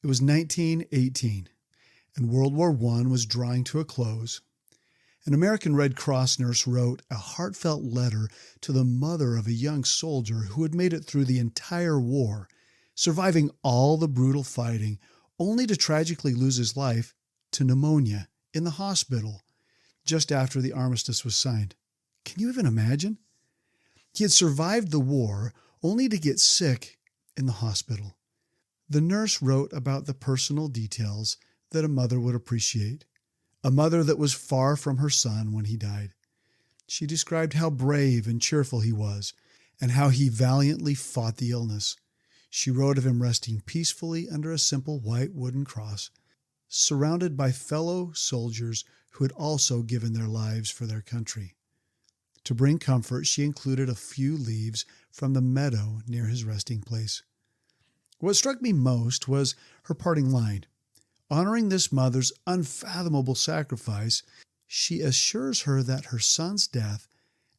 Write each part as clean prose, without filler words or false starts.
It was 1918, and World War I was drawing to a close. An American Red Cross nurse wrote a heartfelt letter to the mother of a young soldier who had made it through the entire war, surviving all the brutal fighting, only to tragically lose his life to pneumonia in the hospital just after the armistice was signed. Can you even imagine? He had survived the war only to get sick in the hospital. The nurse wrote about the personal details that a mother would appreciate, a mother that was far from her son when he died. She described how brave and cheerful he was and how he valiantly fought the illness. She wrote of him resting peacefully under a simple white wooden cross, surrounded by fellow soldiers who had also given their lives for their country. To bring comfort, she included a few leaves from the meadow near his resting place. What struck me most was her parting line. Honoring this mother's unfathomable sacrifice, she assures her that her son's death,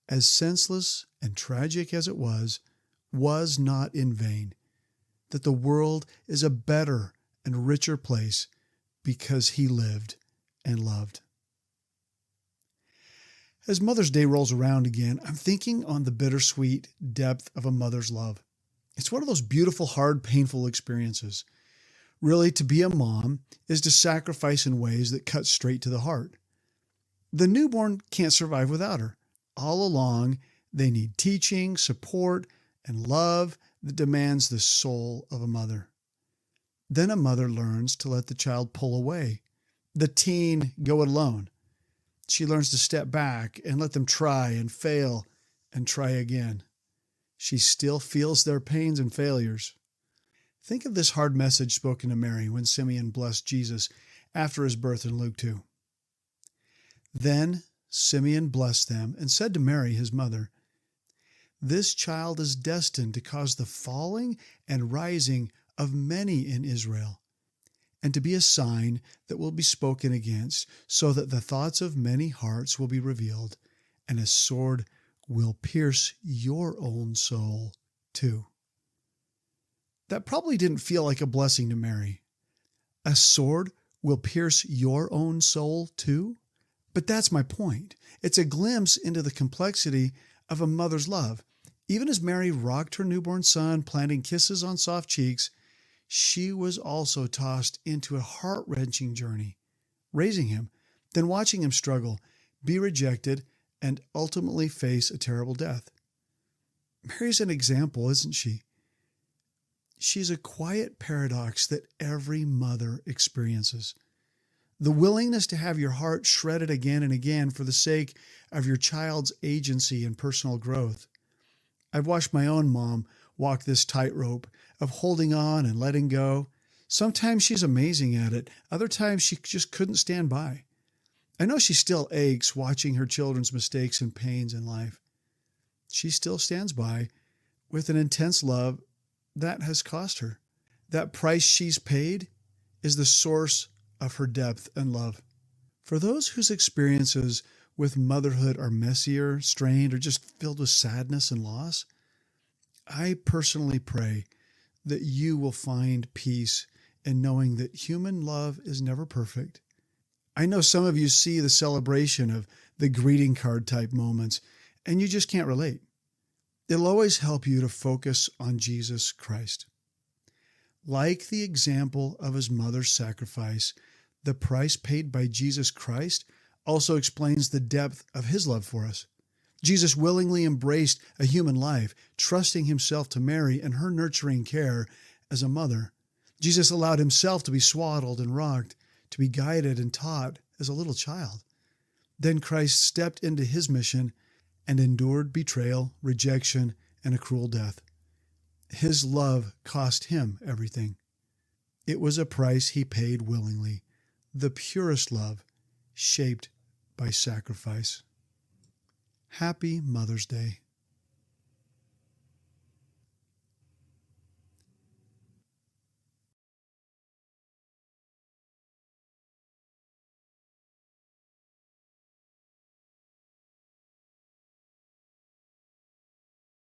as senseless and tragic as it was not in vain, that the world is a better and richer place because he lived and loved. As Mother's Day rolls around again, I'm thinking on the bittersweet depth of a mother's love. It's one of those beautiful, hard, painful experiences. Really, to be a mom is to sacrifice in ways that cut straight to the heart. The newborn can't survive without her. All along, they need teaching, support, and love that demands the soul of a mother. Then a mother learns to let the child pull away, the teen go it alone. She learns to step back and let them try and fail and try again. She still feels their pains and failures. Think of this hard message spoken to Mary when Simeon blessed Jesus after his birth in Luke 2. Then Simeon blessed them and said to Mary, his mother, "This child is destined to cause the falling and rising of many in Israel, and to be a sign that will be spoken against, so that the thoughts of many hearts will be revealed, and a sword will pierce your own soul too." That probably didn't feel like a blessing to Mary. A sword will pierce your own soul too? But that's my point. It's a glimpse into the complexity of a mother's love. Even as Mary rocked her newborn son, planting kisses on soft cheeks, she was also tossed into a heart-wrenching journey, raising him, then watching him struggle, be rejected, and ultimately face a terrible death. Mary's an example, isn't she? She's a quiet paradox that every mother experiences. The willingness to have your heart shredded again and again for the sake of your child's agency and personal growth. I've watched my own mom walk this tightrope of holding on and letting go. Sometimes she's amazing at it. Other times she just couldn't stand by. I know she still aches watching her children's mistakes and pains in life. She still stands by with an intense love that has cost her. That price she's paid is the source of her depth and love. For those whose experiences with motherhood are messier, strained, or just filled with sadness and loss, I personally pray that you will find peace in knowing that human love is never perfect. I know some of you see the celebration of the greeting card type moments, and you just can't relate. It'll always help you to focus on Jesus Christ. Like the example of his mother's sacrifice, the price paid by Jesus Christ also explains the depth of his love for us. Jesus willingly embraced a human life, trusting himself to Mary and her nurturing care as a mother. Jesus allowed himself to be swaddled and rocked, to be guided and taught as a little child. Then Christ stepped into his mission and endured betrayal, rejection, and a cruel death. His love cost him everything. It was a price he paid willingly, the purest love, shaped by sacrifice. Happy Mother's Day.